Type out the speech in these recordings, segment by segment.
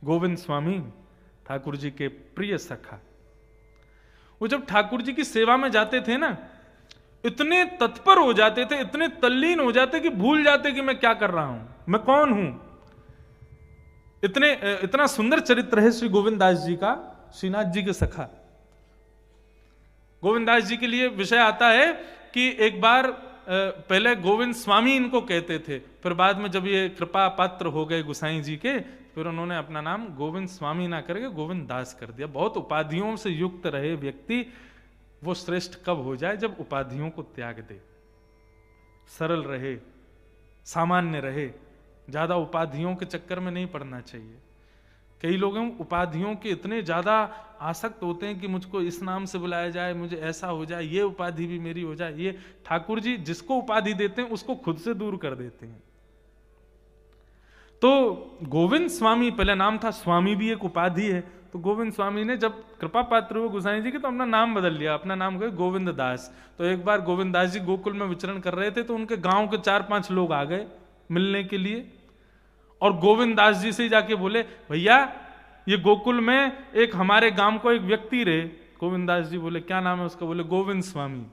गोविंद स्वामी ठाकुर जी के प्रिय सखा, वो जब ठाकुर जी की सेवा में जाते थे ना, इतने तत्पर हो जाते थे, इतने तल्लीन हो जाते कि भूल जाते कि मैं क्या कर रहा हूं, मैं कौन हूं। इतना सुंदर चरित्र है श्री गोविंद दास जी का, श्रीनाथ जी के सखा। गोविंद दास जी के लिए विषय आता है कि एक बार पहले गोविंद स्वामी इनको कहते थे, फिर बाद में जब ये कृपा पात्र हो गए गुसाई जी के, फिर उन्होंने अपना नाम गोविंद स्वामी ना करके गोविंद दास कर दिया। बहुत उपाधियों से युक्त रहे व्यक्ति, वो श्रेष्ठ कब हो जाए, जब उपाधियों को त्याग दे, सरल रहे, सामान्य रहे, ज्यादा उपाधियों के चक्कर में नहीं पड़ना चाहिए। कई लोग उपाधियों के इतने ज्यादा आसक्त होते हैं कि मुझको इस नाम से बुलाया जाए, मुझे ऐसा हो जाए, ये उपाधि भी मेरी हो जाए। ये ठाकुर जी जिसको उपाधि देते हैं उसको खुद से दूर कर देते हैं। तो गोविंद स्वामी पहले नाम था, स्वामी भी एक उपाधि है। तो गोविंद स्वामी ने जब कृपा पात्र हुए गोसाई जी के, तो अपना नाम बदल लिया, अपना नाम गए गोविंद दास। तो एक बार गोविंद दास जी गोकुल में विचरण कर रहे थे, तो उनके गांव के 4-5 लोग आ गए मिलने के लिए, और गोविंद दास जी से जाके बोले, भैया ये गोकुल में एक हमारे गांव को एक व्यक्ति रहे। गोविंद दास जी बोले, क्या नाम है उसका? बोले, गोविंद स्वामी।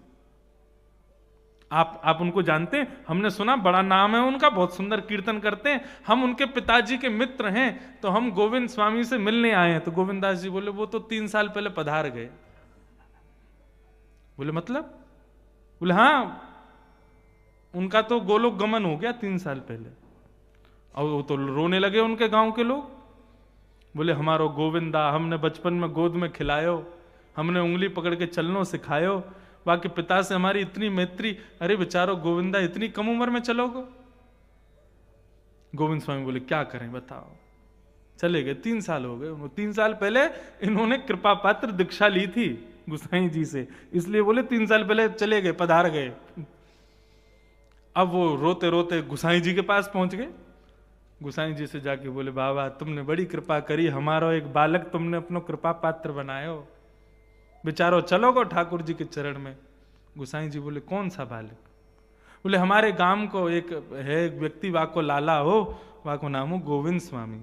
आप उनको जानते हैं? हमने सुना, बड़ा नाम है उनका, बहुत सुंदर कीर्तन करते हैं, हम उनके पिताजी के मित्र हैं, तो हम गोविंद स्वामी से मिलने आए हैं। तो गोविंद दास जी बोले, वो तो 3 साल पहले पधार गए। बोले, मतलब? बोले, हाँ, उनका तो गोलोक गमन हो गया 3 साल पहले। और वो तो रोने लगे उनके गांव के लोग। बोले, हमारो गोविंदा, हमने बचपन में गोद में खिलायो, हमने उंगली पकड़ के चलनो सिखायो, बाकी पिता से हमारी इतनी मैत्री, अरे बेचारो गोविंदा इतनी कम उम्र में चलोगे? गोविंद स्वामी बोले, क्या करें बताओ। चले गए, 3 साल हो गए। 3 साल पहले इन्होंने कृपा पात्र दीक्षा ली थी गुसाई जी से, इसलिए बोले 3 साल पहले चले गए, पधार गए। अब वो रोते रोते गुसाई जी के पास पहुंच गए। गुसाई जी से जाके बोले, बाबा तुमने बड़ी कृपा करी, हमारा एक बालक तुमने अपनो कृपा पात्र बनायो, बेचारो चलोगो ठाकुर जी के चरण में। गुसाई जी बोले, कौन सा बालक? बोले, हमारे गांव को एक है व्यक्ति, वाको लाला हो, वाको नाम हो गोविंद स्वामी।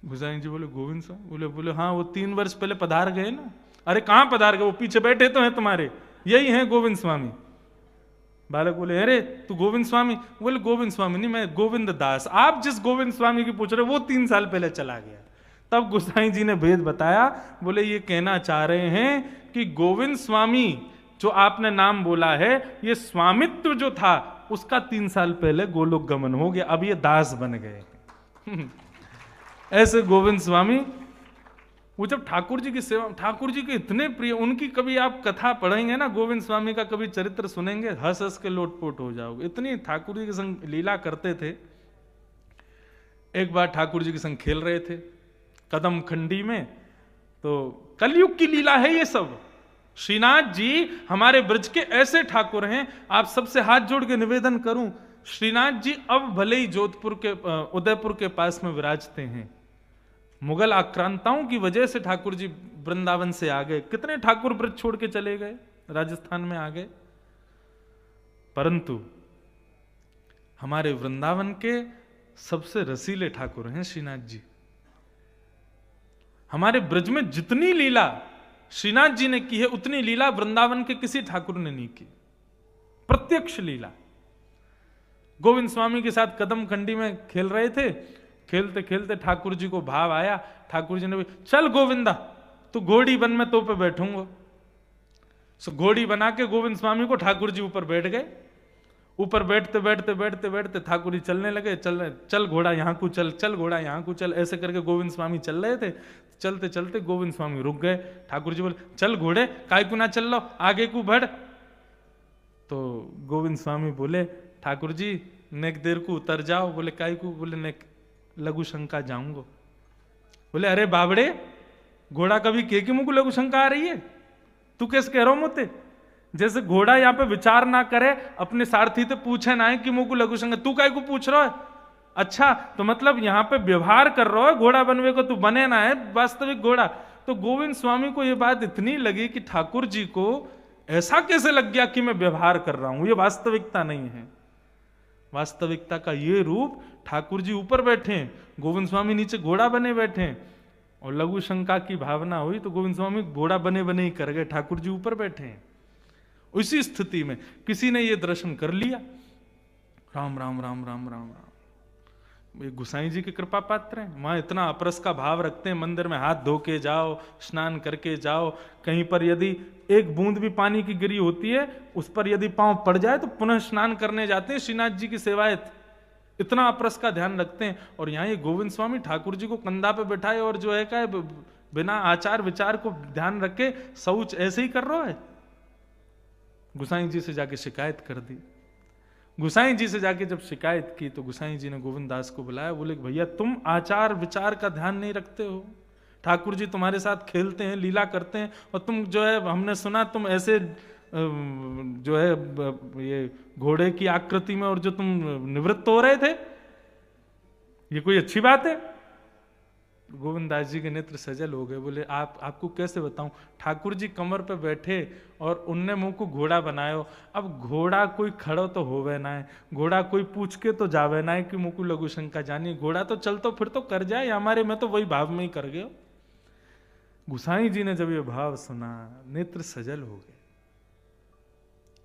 गुसाई जी बोले, गोविंद स्वामी? बोले हाँ, वो 3 वर्ष पहले पधार गए ना। अरे कहां पधार गए? वो पीछे बैठे तो हैं तुम्हारे, यही हैं गोविंद स्वामी। बालक बोले, अरे तू गोविंद स्वामी? बोले, गोविंद स्वामी नहीं, मैं गोविंद दास। आप जिस गोविंद स्वामी की पूछ रहे वो 3 साल पहले चला गया। तब गोसाई जी ने भेद बताया। बोले, ये कहना चाह रहे हैं कि गोविंद स्वामी जो आपने नाम बोला है, ये स्वामित्व जो था उसका 3 साल पहले गोलोक गमन हो गया, अब ये दास बन गए। ऐसे गोविंद स्वामी, वो जब ठाकुर जी की सेवा, ठाकुर जी के इतने प्रिय, उनकी कभी आप कथा पढ़ेंगे ना, गोविंद स्वामी का कभी चरित्र सुनेंगे, हंस हंस के लोटपोट हो जाओगे, इतनी ठाकुर जी के संग लीला करते थे। एक बार ठाकुर जी के संग खेल रहे थे कदम खंडी में, तो कलयुग की लीला है ये सब। श्रीनाथ जी हमारे ब्रज के ऐसे ठाकुर हैं, आप सबसे हाथ जोड़ के निवेदन करूं, श्रीनाथ जी अब भले ही जोधपुर के उदयपुर के पास में विराजते हैं, मुगल आक्रांताओं की वजह से ठाकुर जी वृंदावन से आ गए, कितने ठाकुर ब्रज छोड़ के चले गए, राजस्थान में आ गए, परंतु हमारे वृंदावन के सबसे रसीले ठाकुर हैं श्रीनाथ जी। हमारे ब्रज में जितनी लीला श्रीनाथ जी ने की है, उतनी लीला वृंदावन के किसी ठाकुर ने नहीं की, प्रत्यक्ष लीला। गोविंद स्वामी के साथ कदम खंडी में खेल रहे थे, खेलते खेलते ठाकुर जी को भाव आया, ठाकुर जी ने भी, चल गोविंदा तू घोड़ी बन, मैं तो पे बैठूंगा। सो घोड़ी बना के गोविंद स्वामी को ठाकुर जी ऊपर बैठ गए। ऊपर बैठते बैठते बैठते बैठते ठाकुर जी चलने लगे, चल घोड़ा यहाँ को चल, चल घोड़ा यहाँ को चल, ऐसे करके गोविंद स्वामी चल रहे थे। चलते चलते गोविंद स्वामी रुक गए। ठाकुर जी बोले, चल घोड़े काय को ना चल लो, आगे को बढ़। तो गोविंद स्वामी बोले, ठाकुर जी नेक देर को उतर जाओ। बोले, काय को? बोले, नेक लघु शंका जाऊंगो। बोले, अरे बाबड़े, घोड़ा कभी के मुंह को लघु शंका आ रही है? तू कैसे कह रहा हूं मुझे? जैसे घोड़ा यहाँ पे विचार ना करे, अपने सारथी से पूछे ना है कि मुंह को लघु शंका, तू काय को पूछ रहा है? अच्छा, तो मतलब यहाँ पे व्यवहार कर रहा है घोड़ा बनवे को, तू बने ना है वास्तविक घोड़ा। तो गोविंद स्वामी को ये बात इतनी लगी कि ठाकुर जी को ऐसा कैसे लग गया कि मैं व्यवहार कर रहा हूं, ये वास्तविकता नहीं है। वास्तविकता का ये रूप, ठाकुर जी ऊपर बैठे हैं, गोविंद स्वामी नीचे घोड़ा बने बैठे हैं, और लघु शंका की भावना हुई तो गोविंद स्वामी घोड़ा बने बने ही कर गए, ठाकुर जी ऊपर बैठे हैं। उसी स्थिति में किसी ने ये दर्शन कर लिया, राम राम राम राम राम राम, ये गुसाई जी के कृपा पात्र हैं। वहां इतना अपरस का भाव रखते हैं, मंदिर में हाथ धो के जाओ, स्नान करके जाओ, कहीं पर यदि एक बूंद भी पानी की गिरी होती है उस पर यदि पांव पड़ जाए तो पुनः स्नान करने जाते हैं, श्रीनाथ जी की सेवाएं, इतना अपरस का ध्यान रखते हैं। और यहाँ ये गोविंद स्वामी ठाकुर जी को कंधा पे बैठाए और जो है का बिना आचार विचार को ध्यान रखे शौच ऐसे ही कर रहा है। गुसाई जी से जाके शिकायत कर दी। गुसाई जी से जाके जब शिकायत की तो गुसाई जी ने गोविंद दास को बुलाया, बोले भैया तुम आचार विचार का ध्यान नहीं रखते हो, ठाकुर जी तुम्हारे साथ खेलते हैं, लीला करते हैं, और तुम जो है हमने सुना तुम ऐसे जो है ये घोड़े की आकृति में और जो तुम निवृत्त हो रहे थे, ये कोई अच्छी बात है? गोविंद दास जी के नेत्र सजल हो गए, बोले आपको कैसे बताऊं, ठाकुर जी कमर पे बैठे और उनने मुंह को घोड़ा बनायो। अब घोड़ा कोई खड़ो तो होवे ना है, घोड़ा कोई पूछ के तो जावे ना है कि मुंह को लघु शंका जानी, घोड़ा तो चल तो फिर तो कर जाए हमारे, में तो वही भाव में ही कर गए। गुसाई जी ने जब ये भाव सुना नेत्र सजल हो गए,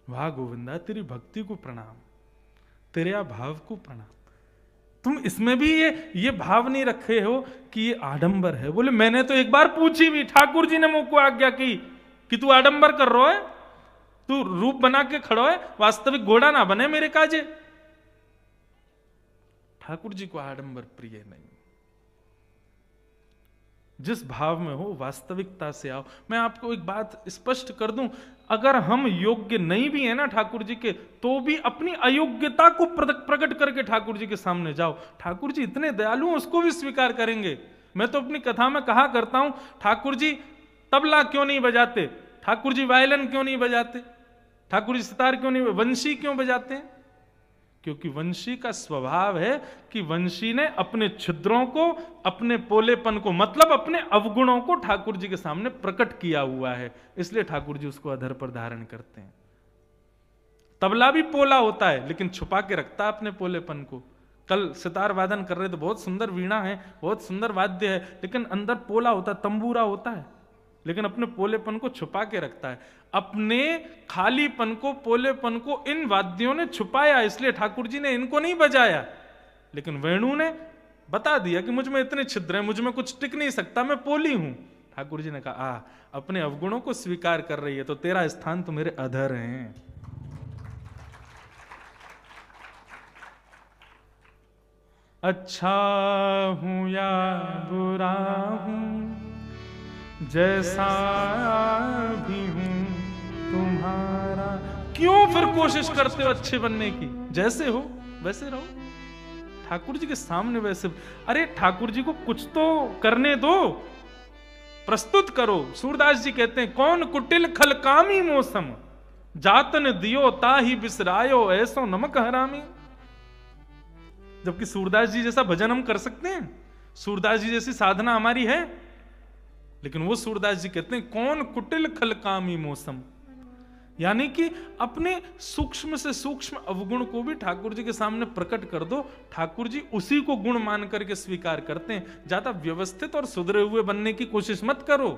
वाह गोविंदा तेरी भक्ति को प्रणाम, तेरे भाव को प्रणाम, तुम इसमें भी ये भाव नहीं रखे हो कि ये आडंबर है। बोले मैंने तो एक बार पूछी भी, ठाकुर जी ने मुझ को आज्ञा की कि तू आडंबर कर रहा है, तू रूप बना के खड़ो है, वास्तविक घोड़ा ना बने मेरे काजे। ठाकुर जी को आडंबर प्रिय नहीं, जिस भाव में हो वास्तविकता से आओ। मैं आपको एक बात स्पष्ट कर दूं, अगर हम योग्य नहीं भी है ना ठाकुर जी के, तो भी अपनी अयोग्यता को प्रकट करके ठाकुर जी के सामने जाओ। ठाकुर जी इतने दयालु हैं, उसको भी स्वीकार करेंगे। मैं तो अपनी कथा में कहा करता हूं, ठाकुर जी तबला क्यों नहीं बजाते, ठाकुर जी वायलिन क्यों नहीं बजाते, ठाकुर जी सितार क्यों नहीं, वंशी क्यों बजाते हैं? क्योंकि वंशी का स्वभाव है कि वंशी ने अपने छिद्रों को, अपने पोलेपन को, मतलब अपने अवगुणों को ठाकुर जी के सामने प्रकट किया हुआ है, इसलिए ठाकुर जी उसको अधर पर धारण करते हैं। तबला भी पोला होता है लेकिन छुपा के रखता है अपने पोलेपन को। कल सितार वादन कर रहे थे, बहुत सुंदर वीणा है, बहुत सुंदर वाद्य है, लेकिन अंदर पोला होता है, तंबूरा होता है, लेकिन अपने पोलेपन को छुपा के रखता है। अपने खालीपन को, पोलेपन को इन वाद्यों ने छुपाया, इसलिए ठाकुर जी ने इनको नहीं बजाया। लेकिन वेणु ने बता दिया कि मुझ में इतने छिद्र हैं, मुझ में कुछ टिक नहीं सकता, मैं पोली हूं। ठाकुर जी ने कहा अपने अवगुणों को स्वीकार कर रही है तो तेरा स्थान तो मेरे अधर हैं। अच्छा हूं या बुरा हूं, जैसा भी हूं तुम्हारा। क्यों फिर कोशिश करते हो अच्छे बनने की? जैसे हो वैसे रहो, ठाकुर जी के सामने वैसे। अरे ठाकुर जी को कुछ तो करने दो, प्रस्तुत करो। सूरदास जी कहते हैं, कौन कुटिल खल कामी मौसम, जातन दियो ताही बिसरायो ऐसो नमक हरामी। जबकि सूरदास जी जैसा भजन हम कर सकते हैं, सूरदास जी जैसी साधना हमारी है, लेकिन वो सूरदास जी कहते हैं कौन कुटिल खलकामी मौसम, यानी कि अपने सूक्ष्म से सूक्ष्म अवगुण को भी ठाकुर जी के सामने प्रकट कर दो। ठाकुर जी उसी को गुण मान करके स्वीकार करते हैं। ज्यादा व्यवस्थित और सुधरे हुए बनने की कोशिश मत करो,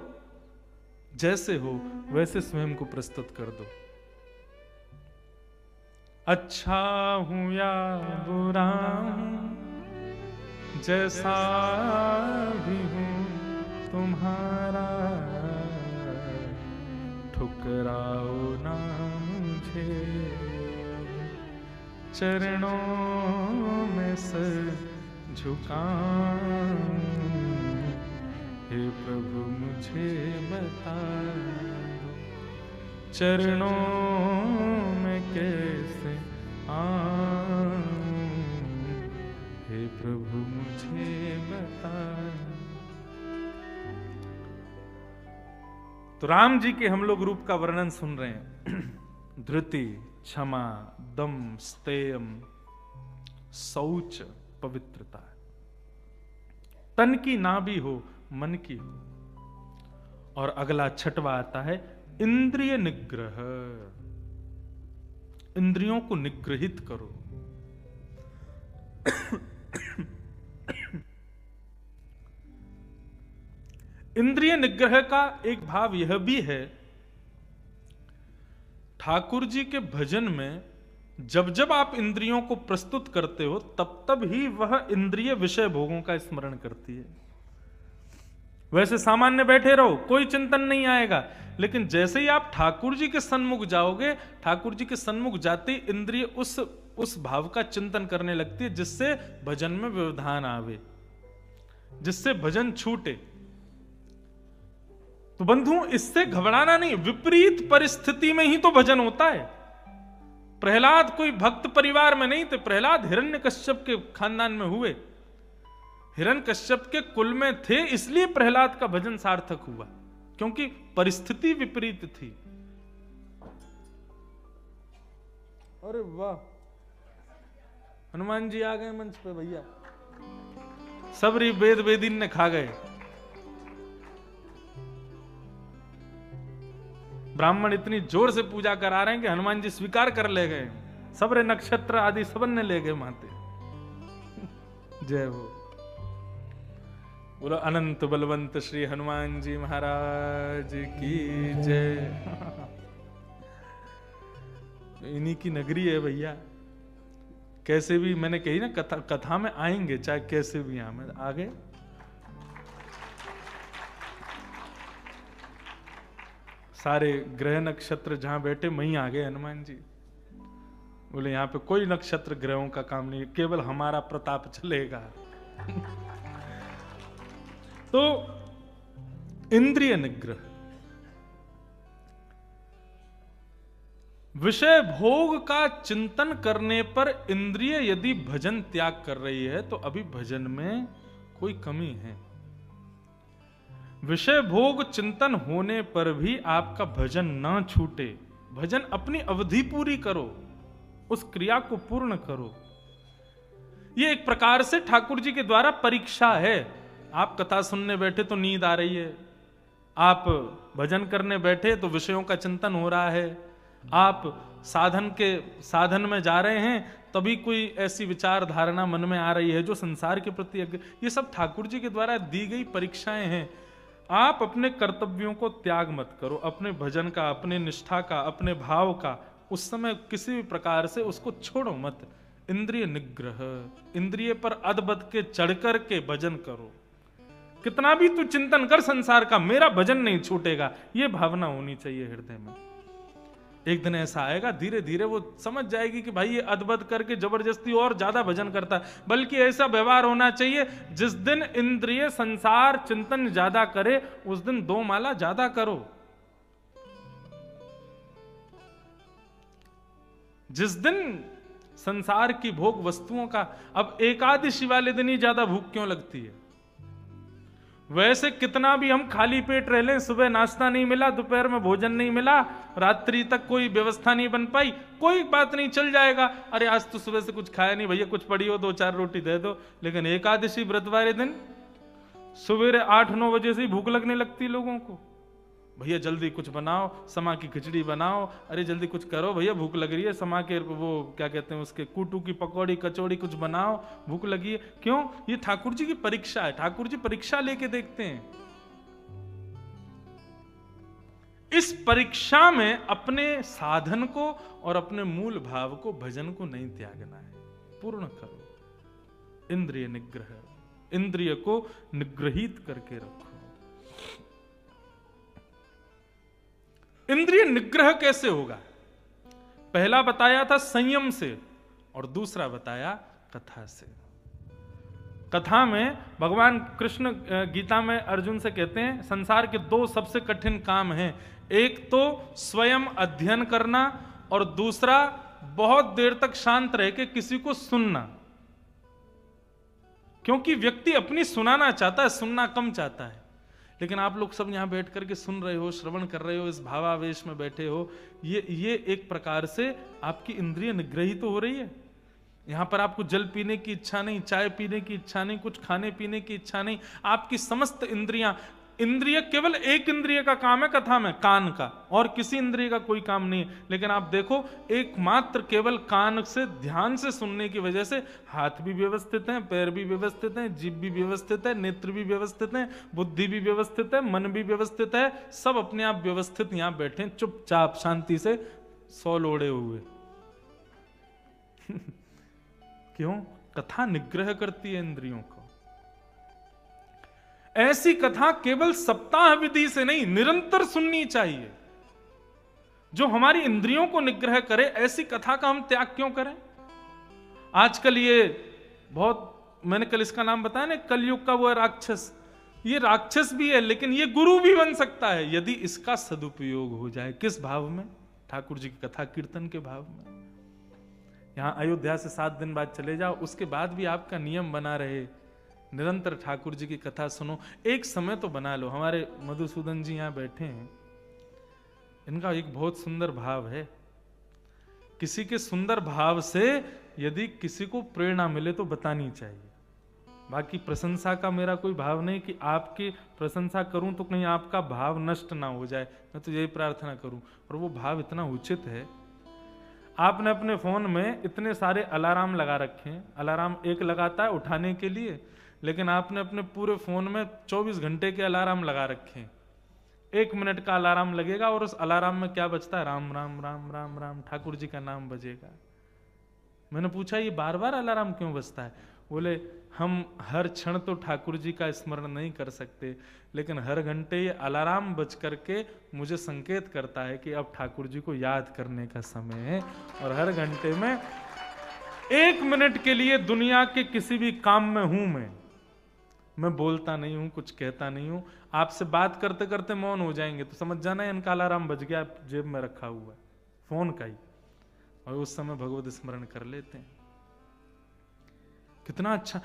जैसे हो वैसे स्वयं को प्रस्तुत कर दो। अच्छा हूं या बुरा हूं, जैसा भी हूं तुम्हारा, ठुकराओ ना मुझे, चरणों में सर झुकाऊं, हे प्रभु मुझे बता दो, चरणों में कैसे आऊं, हे प्रभु मुझे बता। तो राम जी के हम लोग रूप का वर्णन सुन रहे हैं। धृति, क्षमा, दम, स्तेयम, शौच, पवित्रता, तन की ना भी हो मन की हो। और अगला छठवा आता है इंद्रिय निग्रह, इंद्रियों को निग्रहित करो। इंद्रिय निग्रह का एक भाव यह भी है, ठाकुर जी के भजन में जब जब आप इंद्रियों को प्रस्तुत करते हो तब तब ही वह इंद्रिय विषय भोगों का स्मरण करती है। वैसे सामान्य बैठे रहो, कोई चिंतन नहीं आएगा, लेकिन जैसे ही आप ठाकुर जी के सन्मुख जाओगे, ठाकुर जी के सन्मुख जाते ही इंद्रिय उस भाव का चिंतन करने लगती है जिससे भजन में व्यवधान आवे, जिससे भजन छूटे। तो बंधु, इससे घबराना नहीं, विपरीत परिस्थिति में ही तो भजन होता है। प्रहलाद कोई भक्त परिवार में नहीं थे, प्रहलाद हिरण्यकश्यप के खानदान में हुए, हिरण्यकश्यप के कुल में थे, इसलिए प्रहलाद का भजन सार्थक हुआ, क्योंकि परिस्थिति विपरीत थी। अरे वाह, हनुमान जी आ गए मंच पे भैया, सबरी वेद वेदीन ने खा गए। ब्राह्मण इतनी जोर से पूजा करा रहे हैं कि हनुमान जी स्वीकार कर ले गए, सबरे नक्षत्र आदि सबन ने ले गए माते। जय हो, बोलो अनंत बलवंत श्री हनुमान जी महाराज की जय। इन्हीं की नगरी है भैया, कैसे भी मैंने कही ना, कथा में आएंगे चाहे कैसे भी आ गए। सारे ग्रह नक्षत्र जहां बैठे वहीं आ गए हनुमान जी। बोले यहाँ पे कोई नक्षत्र ग्रहों का काम नहीं, केवल हमारा प्रताप चलेगा। तो इंद्रिय निग्रह, विषय भोग का चिंतन करने पर इंद्रिय यदि भजन त्याग कर रही है तो अभी भजन में कोई कमी है। विषय भोग चिंतन होने पर भी आपका भजन ना छूटे, भजन अपनी अवधि पूरी करो, उस क्रिया को पूर्ण करो। यह एक प्रकार से ठाकुर जी के द्वारा परीक्षा है। आप कथा सुनने बैठे तो नींद आ रही है, आप भजन करने बैठे तो विषयों का चिंतन हो रहा है, आप साधन में जा रहे हैं तभी कोई ऐसी विचार धारणा मन में आ रही है जो संसार के प्रति, ये सब ठाकुर जी के द्वारा दी गई परीक्षाएं हैं। आप अपने कर्तव्यों को त्याग मत करो, अपने भजन का, अपने निष्ठा का, अपने भाव का, उस समय किसी भी प्रकार से उसको छोड़ो मत। इंद्रिय निग्रह, इंद्रिय पर अदबद के चढ़ कर के भजन करो। कितना भी तू चिंतन कर संसार का, मेरा भजन नहीं छूटेगा, यह भावना होनी चाहिए हृदय में। एक दिन ऐसा आएगा, धीरे धीरे वो समझ जाएगी कि भाई ये अदबद करके जबरदस्ती और ज्यादा भजन करता है। बल्कि ऐसा व्यवहार होना चाहिए, जिस दिन इंद्रिय संसार चिंतन ज्यादा करे उस दिन 2 माला ज्यादा करो। जिस दिन संसार की भोग वस्तुओं का, अब एकादशी वाले दिन ही ज्यादा भूख क्यों लगती है? वैसे कितना भी हम खाली पेट रह लें, सुबह नाश्ता नहीं मिला, दोपहर में भोजन नहीं मिला, रात्रि तक कोई व्यवस्था नहीं बन पाई, कोई बात नहीं, चल जाएगा। अरे आज तो सुबह से कुछ खाया नहीं भैया, कुछ पड़ी हो 2-4 रोटी दे दो। लेकिन एकादशी व्रत वाले दिन सुबह 8-9 बजे से ही भूख लगने लगती लोगों को। भैया जल्दी कुछ बनाओ, समा की खिचड़ी बनाओ, अरे जल्दी कुछ करो भैया, भूख लग रही है, समा के वो क्या कहते हैं उसके कूटू की पकौड़ी कचौड़ी कुछ बनाओ, भूख लगी है। क्यों? ये ठाकुर जी की परीक्षा है, ठाकुर जी परीक्षा लेके देखते हैं। इस परीक्षा में अपने साधन को और अपने मूल भाव को, भजन को नहीं त्यागना है, पूर्ण करो। इंद्रिय निग्रह, इंद्रिय को निग्रहित करके रखो। इंद्रिय निग्रह कैसे होगा? पहला बताया था संयम से और दूसरा बताया कथा से। कथा में भगवान कृष्ण गीता में अर्जुन से कहते हैं संसार के 2 सबसे कठिन काम हैं, एक तो स्वयं अध्ययन करना और दूसरा बहुत देर तक शांत रह के किसी को सुनना। क्योंकि व्यक्ति अपनी सुनाना चाहता है, सुनना कम चाहता है। लेकिन आप लोग सब यहां बैठ करके सुन रहे हो, श्रवण कर रहे हो, इस भावावेश में बैठे हो, ये एक प्रकार से आपकी इंद्रिय निग्रही तो हो रही है। यहां पर आपको जल पीने की इच्छा नहीं, चाय पीने की इच्छा नहीं, कुछ खाने पीने की इच्छा नहीं, आपकी समस्त इंद्रियां इंद्रिय, केवल एक इंद्रिय का काम है कथा में, कान का, और किसी इंद्रिय का कोई काम नहीं है। लेकिन आप देखो, एकमात्र केवल कान से ध्यान से सुनने की वजह से हाथ भी व्यवस्थित हैं, पैर भी व्यवस्थित हैं, जीभ भी व्यवस्थित है, नेत्र भी व्यवस्थित हैं, बुद्धि भी व्यवस्थित है, मन भी व्यवस्थित है, सब अपने आप व्यवस्थित यहां बैठे चुपचाप शांति से, सौल ओढ़े हुए। क्यों? कथा निग्रह करती है इंद्रियों को। ऐसी कथा केवल सप्ताह विधि से नहीं, निरंतर सुननी चाहिए। जो हमारी इंद्रियों को निग्रह करे, ऐसी कथा का हम त्याग क्यों करें? आजकल ये बहुत, मैंने कल इसका नाम बताया ना, कलयुग का वो है राक्षस। ये राक्षस भी है, लेकिन ये गुरु भी बन सकता है यदि इसका सदुपयोग हो जाए। किस भाव में? ठाकुर जी की कथा कीर्तन के भाव में। यहां अयोध्या से 7 दिन बाद चले जाओ, उसके बाद भी आपका नियम बना रहे, निरंतर ठाकुर जी की कथा सुनो। एक समय तो बना लो। हमारे मधुसूदन जी यहां बैठे हैं, इनका एक बहुत सुंदर भाव है। किसी के सुंदर भाव से यदि किसी को प्रेरणा मिले तो बतानी चाहिए। बाकी प्रशंसा का मेरा कोई भाव नहीं कि आपकी प्रशंसा करूं तो कहीं आपका भाव नष्ट ना हो जाए, मैं तो यही प्रार्थना करूं। और वो भाव इतना उचित है। आपने अपने फोन में इतने सारे अलार्म लगा रखे हैं, अलार्म एक लगाता है उठाने के लिए, लेकिन आपने अपने पूरे फोन में 24 घंटे के अलार्म लगा रखे हैं। 1 मिनट का अलार्म लगेगा और उस अलार्म में क्या बजता है? राम राम राम राम राम, ठाकुर जी का नाम बजेगा। मैंने पूछा ये बार बार अलार्म क्यों बजता है? बोले हम हर क्षण तो ठाकुर जी का स्मरण नहीं कर सकते, लेकिन हर घंटे ये अलार्म बज करके मुझे संकेत करता है कि अब ठाकुर जी को याद करने का समय है। और हर घंटे में 1 मिनट के लिए दुनिया के किसी भी काम में हूं मैं बोलता नहीं हूं, कुछ कहता नहीं हूं। आपसे बात करते करते मौन हो जाएंगे तो समझ जाना इनका अलार्म बज गया, जेब में रखा हुआ है फोन का ही, और उस समय भगवत स्मरण कर लेते हैं। कितना अच्छा!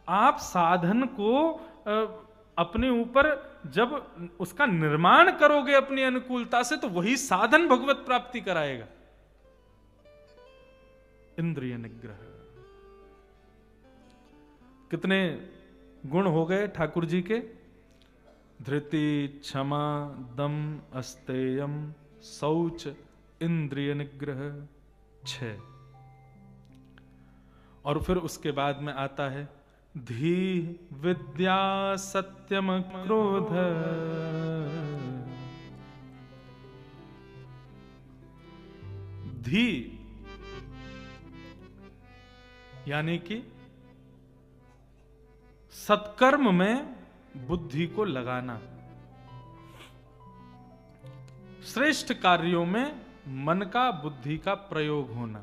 आप साधन को अपने ऊपर जब उसका निर्माण करोगे अपनी अनुकूलता से, तो वही साधन भगवत प्राप्ति कराएगा। इंद्रिय निग्रह, कितने गुण हो गए ठाकुर जी के? धृति, क्षमा, दम, अस्तेयम, शौच, इंद्रिय निग्रह, 6। और फिर उसके बाद में आता है धी, विद्या, सत्यम, क्रोध। धी यानी कि सत्कर्म में बुद्धि को लगाना, श्रेष्ठ कार्यों में मन का, बुद्धि का प्रयोग होना।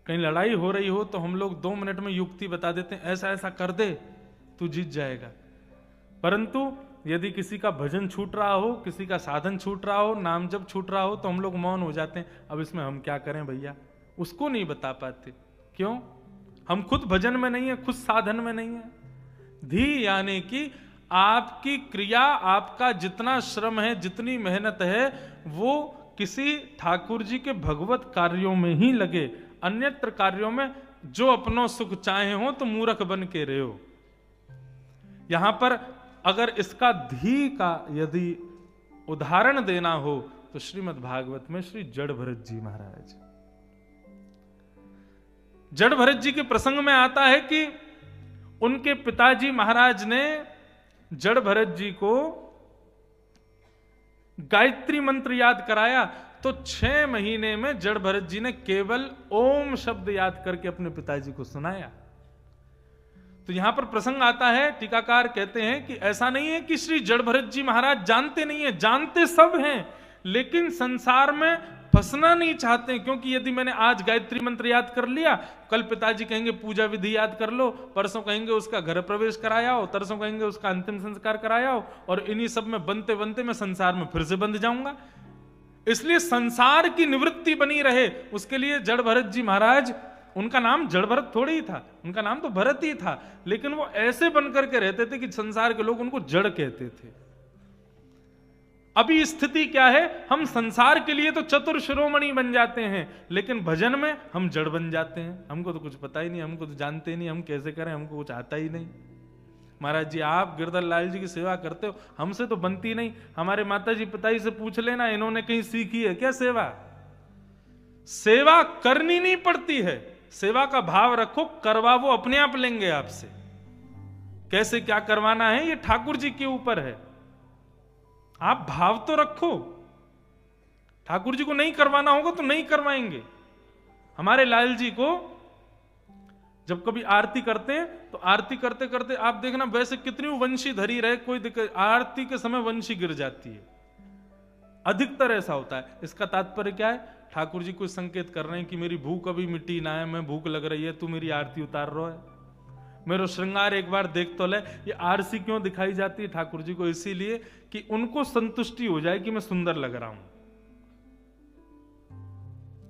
कहीं लड़ाई हो रही हो तो हम लोग 2 मिनट में युक्ति बता देते हैं, ऐसा ऐसा कर दे तू जीत जाएगा। परंतु यदि किसी का भजन छूट रहा हो, किसी का साधन छूट रहा हो, नाम जब छूट रहा हो, तो हम लोग मौन हो जाते हैं, अब इसमें हम क्या करें भैया? उसको नहीं बता पाते। क्यों? हम खुद भजन में नहीं है, खुद साधन में नहीं है। धी यानी कि आपकी क्रिया, आपका जितना श्रम है, जितनी मेहनत है, वो किसी ठाकुर जी के भगवत कार्यों में ही लगे। अन्यत्र कार्यों में जो अपनो सुख चाहे हो तो मूर्ख बन के रहे हो। यहां पर अगर इसका धी का यदि उदाहरण देना हो तो श्रीमद् भागवत में श्री जड़ भरत जी महाराज, जड़ भरत जी के प्रसंग में आता है कि उनके पिताजी महाराज ने जड़ भरत जी को गायत्री मंत्र याद कराया, तो 6 महीने में जड़ भरत जी ने केवल ओम शब्द याद करके अपने पिताजी को सुनाया। तो यहां पर प्रसंग आता है, टीकाकार कहते हैं कि ऐसा नहीं है कि श्री जड़ भरत जी महाराज जानते नहीं है, जानते सब हैं, लेकिन संसार में फंसना नहीं चाहते। क्योंकि यदि मैंने आज गायत्री मंत्र याद कर लिया, कल पिताजी कहेंगे पूजा विधि याद कर लो, परसों कहेंगे उसका घर प्रवेश कराया हो, तरसों कहेंगे उसका अंतिम संस्कार कराया हो, और इन्हीं सब में बनते बनते मैं संसार में फिर से बंध जाऊंगा। इसलिए संसार की निवृत्ति बनी रहे, उसके लिए जड़ भरत जी महाराज, उनका नाम जड़ भरत थोड़ी ही था, उनका नाम तो भरत ही था, लेकिन वो ऐसे बनकर के रहते थे कि संसार के लोग उनको जड़ कहते थे। अभी स्थिति क्या है? हम संसार के लिए तो चतुर शिरोमणि बन जाते हैं, लेकिन भजन में हम जड़ बन जाते हैं। हमको तो कुछ पता ही नहीं, हमको तो जानते ही नहीं, हम कैसे करें, हमको कुछ आता ही नहीं। महाराज जी आप गिरधर लाल जी की सेवा करते हो, हमसे तो बनती नहीं, हमारे माता जी पिताजी से पूछ लेना, इन्होंने कहीं सीखी है क्या सेवा? सेवा करनी नहीं पड़ती है, सेवा का भाव रखो, करवा वो अपने आप लेंगे आपसे। कैसे क्या करवाना है ये ठाकुर जी के ऊपर है, आप भाव तो रखो। ठाकुर जी को नहीं करवाना होगा तो नहीं करवाएंगे। हमारे लाल जी को जब कभी आरती करते हैं तो आरती करते करते आप देखना वैसे कितनी वंशी धरी रहे, कोई दिक्कत, आरती के समय वंशी गिर जाती है, अधिकतर ऐसा होता है। इसका तात्पर्य क्या है? ठाकुर जी को संकेत कर रहे हैं कि मेरी भूख अभी मिट्टी ना है, मैं भूख लग रही है, तू मेरी आरती उतार रहा है, मेरा श्रृंगार एक बार देख तो ले। ये आरसी क्यों दिखाई जाती है ठाकुर जी को? इसीलिए कि उनको संतुष्टि हो जाए कि मैं सुंदर लग रहा हूं,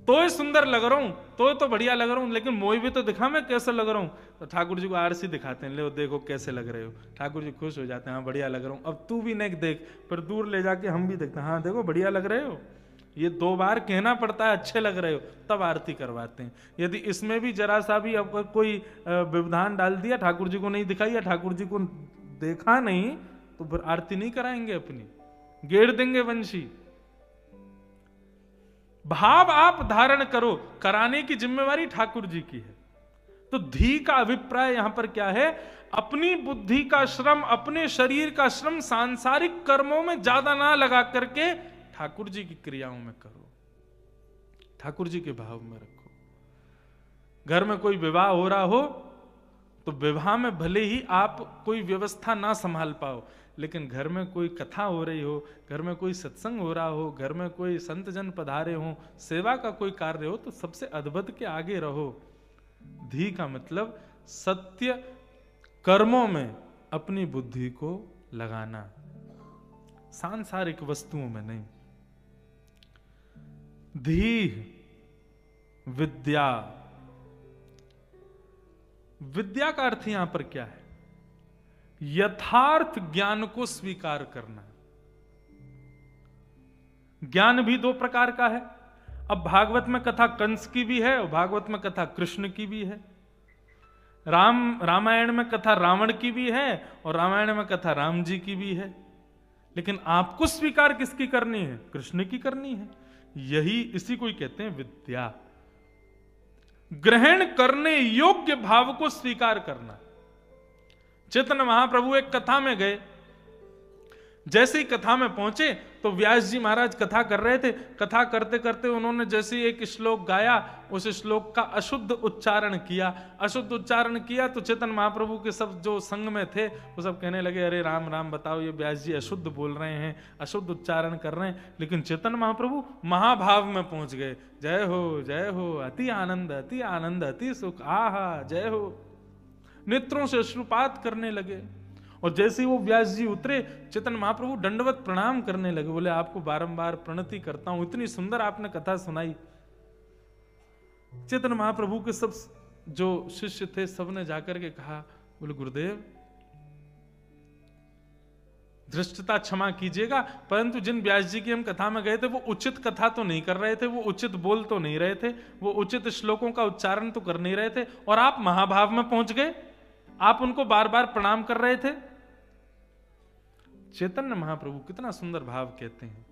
तो ये सुंदर लग रहा हूं, तो बढ़िया लग रहा हूं, लेकिन मोई भी तो दिखा मैं कैसा लग रहा हूं। तो ठाकुर जी को आरसी दिखाते हैं, ले देखो कैसे लग रहे हो। ठाकुर जी खुश हो जाते हैं, हाँ बढ़िया लग रहा हूं, अब तू भी नहीं देख। पर दूर ले जाके हम भी देखते हैं, हाँ देखो बढ़िया लग रहे हो। ये 2 बार कहना पड़ता है अच्छे लग रहे हो, तब आरती करवाते हैं। यदि इसमें भी जरा सा भी अब कोई व्यवधान डाल दिया, ठाकुर जी को नहीं दिखाई या ठाकुर जी को देखा नहीं, तो फिर आरती नहीं कराएंगे अपनी, गेड़ देंगे वंशी। भाव आप धारण करो, कराने की जिम्मेवारी ठाकुर जी की है। तो धी का अभिप्राय यहां पर क्या है? अपनी बुद्धि का श्रम, अपने शरीर का श्रम सांसारिक कर्मों में ज्यादा ना लगा करके ठाकुर जी की क्रियाओं में करो, ठाकुर जी के भाव में रखो। घर में कोई विवाह हो रहा हो तो विवाह में भले ही आप कोई व्यवस्था ना संभाल पाओ, लेकिन घर में कोई कथा हो रही हो, घर में कोई सत्संग हो रहा हो, घर में कोई संत जन पधारे हो, सेवा का कोई कार्य हो, तो सबसे अद्भुत के आगे रहो। धी का मतलब सत्य कर्मों में अपनी बुद्धि को लगाना, सांसारिक वस्तुओं में नहीं। धी विद्या, विद्या का अर्थ यहां पर क्या है? यथार्थ ज्ञान को स्वीकार करना। ज्ञान भी 2 प्रकार का है। अब भागवत में कथा कंस की भी है और भागवत में कथा कृष्ण की भी है। रामायण में कथा रावण की भी है और रामायण में कथा राम जी की भी है। लेकिन आपको स्वीकार किसकी करनी है? कृष्ण की करनी है। यही इसी को ही कहते हैं विद्या। ग्रहण करने योग्य भाव को स्वीकार करना। चैतन्य महाप्रभु एक कथा में गए, जैसे ही कथा में पहुंचे तो व्यास जी महाराज कथा कर रहे थे। कथा करते करते उन्होंने जैसे एक श्लोक गाया, उस श्लोक का अशुद्ध उच्चारण किया। अशुद्ध उच्चारण किया तो चैतन्य महाप्रभु के सब जो संग में थे वो सब कहने लगे, अरे राम राम, बताओ ये व्यास जी अशुद्ध बोल रहे हैं, अशुद्ध उच्चारण कर रहे हैं। लेकिन चैतन्य महाप्रभु महाभाव में पहुंच गए। जय हो, अति आनंद, अति सुख, आहा जय हो। नेत्रों से अश्रुपात करने लगे। और जैसे ही वो व्यास जी उतरे, चैतन्य महाप्रभु दंडवत प्रणाम करने लगे। बोले आपको बारंबार प्रणति करता हूं, इतनी सुंदर आपने कथा सुनाई। चैतन्य महाप्रभु के सब जो शिष्य थे सबने जाकर के कहा, बोले गुरुदेव धृष्टता क्षमा कीजिएगा, परंतु जिन व्यास जी की हम कथा में गए थे वो उचित कथा तो नहीं कर रहे थे, वो उचित बोल तो नहीं रहे थे, वो उचित श्लोकों का उच्चारण तो कर नहीं रहे थे, और आप महाभाव में पहुंच गए, आप उनको बार बार प्रणाम कर रहे थे। चैतन्य महाप्रभु कितना सुंदर भाव कहते हैं,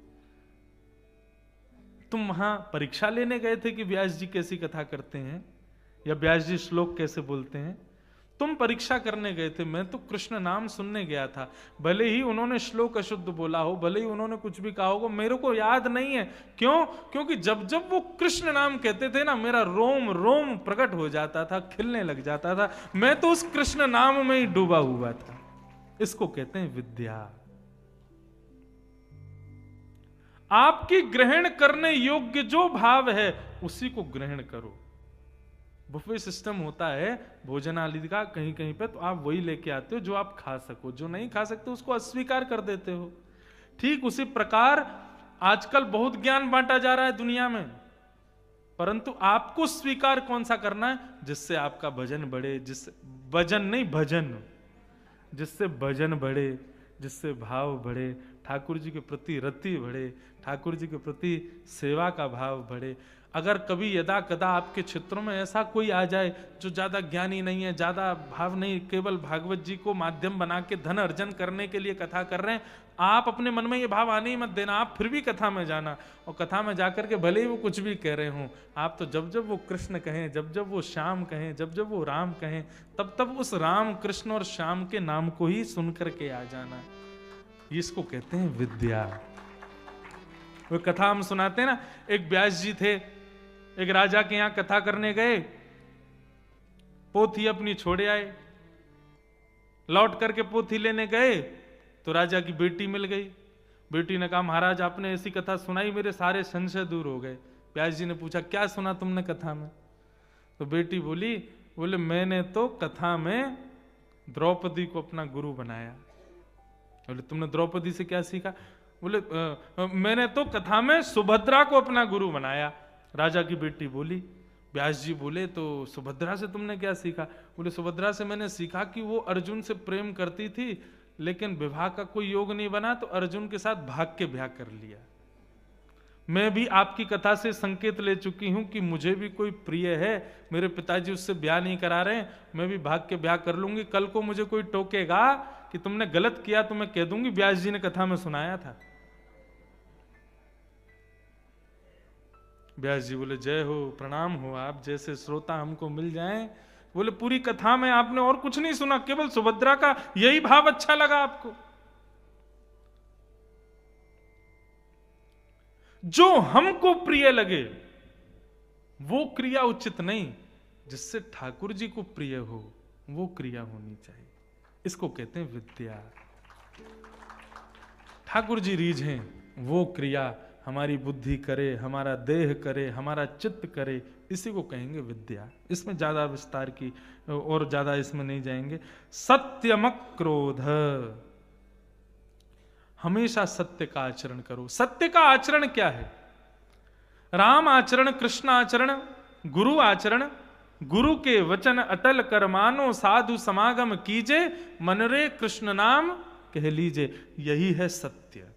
तुम वहां परीक्षा लेने गए थे कि व्यास जी कैसी कथा करते हैं या व्यास जी श्लोक कैसे बोलते हैं? तुम परीक्षा करने गए थे, मैं तो कृष्ण नाम सुनने गया था। भले ही उन्होंने श्लोक अशुद्ध बोला हो, भले ही उन्होंने कुछ भी कहा होगा, मेरे को याद नहीं है। क्यों? क्योंकि जब जब वो कृष्ण नाम कहते थे ना, मेरा रोम रोम प्रकट हो जाता था, खिलने लग जाता था। मैं तो उस कृष्ण नाम में ही डूबा हुआ था। इसको कहते हैं विद्या। आपकी ग्रहण करने योग्य जो भाव है उसी को ग्रहण करो। बुफे सिस्टम होता है भोजनालय का कहीं कहीं पे, तो आप वही लेके आते हो जो आप खा सको, जो नहीं खा सकते उसको अस्वीकार कर देते हो। ठीक उसी प्रकार आजकल बहुत ज्ञान बांटा जा रहा है दुनिया में, परंतु आपको स्वीकार कौन सा करना है? जिससे आपका भजन बढ़े, जिससे वजन नहीं भजन, जिससे भजन बढ़े, जिससे भाव बढ़े, ठाकुर जी के प्रति रति बढ़े, ठाकुर जी के प्रति सेवा का भाव बढ़े। अगर कभी यदा कदा आपके क्षेत्रों में ऐसा कोई आ जाए जो ज्यादा ज्ञानी नहीं है, ज्यादा भाव नहीं, केवल भागवत जी को माध्यम बना के धन अर्जन करने के लिए कथा कर रहे हैं, आप अपने मन में ये भाव आने ही मत देना। आप फिर भी कथा में जाना, और कथा में जाकर के भले ही वो कुछ भी कह रहे हों, आप तो जब जब वो कृष्ण कहें, जब जब वो श्याम कहें, जब जब वो राम कहें, तब तब उस राम कृष्ण और श्याम के नाम को ही सुन करके आ जाना। इसको कहते हैं विद्या। वो कथा हम सुनाते हैं ना, एक व्यास जी थे, एक राजा के यहां कथा करने गए, पोथी अपनी छोड़े आए, लौट करके पोथी लेने गए तो राजा की बेटी मिल गई। बेटी ने कहा, महाराज आपने ऐसी कथा सुनाई, मेरे सारे संशय दूर हो गए। व्यास जी ने पूछा, क्या सुना तुमने कथा में? तो बेटी बोले मैंने तो कथा में द्रौपदी को अपना गुरु बनाया। बोले तुमने द्रौपदी से क्या सीखा? बोले मैंने तो कथा में सुभद्रा को अपना गुरु बनाया। राजा की बेटी बोली। व्यास जी बोले, तो सुभद्रा से तुमने क्या सीखा? बोले सुभद्रा से मैंने सीखा कि वो अर्जुन से प्रेम करती थी, लेकिन विवाह का कोई योग नहीं बना तो अर्जुन के साथ भाग के ब्याह कर लिया। मैं भी आपकी कथा से संकेत ले चुकी हूं कि मुझे भी कोई प्रिय है, मेरे पिताजी उससे ब्याह नहीं करा रहे, मैं भी भाग के ब्याह कर लूंगी। कल को मुझे कोई टोकेगा कि तुमने गलत किया तो मैं कह दूंगी व्यास जी ने कथा में सुनाया था। व्यास जी बोले, जय हो, प्रणाम हो, आप जैसे श्रोता हमको मिल जाएं। बोले पूरी कथा में आपने और कुछ नहीं सुना, केवल सुभद्रा का यही भाव अच्छा लगा आपको? जो हमको प्रिय लगे वो क्रिया उचित नहीं, जिससे ठाकुर जी को प्रिय हो वो क्रिया होनी चाहिए। इसको कहते हैं विद्या। ठाकुर जी रीझें वो क्रिया हमारी बुद्धि करे, हमारा देह करे, हमारा चित्त करे, इसी को कहेंगे विद्या। इसमें ज्यादा विस्तार की और ज्यादा इसमें नहीं जाएंगे। सत्यमक क्रोध, हमेशा सत्य का आचरण करो। सत्य का आचरण क्या है? राम आचरण, कृष्ण आचरण, गुरु आचरण। गुरु के वचन अटल कर मानो, साधु समागम कीजे, मन रे कृष्ण नाम कह लीजे। यही है सत्य।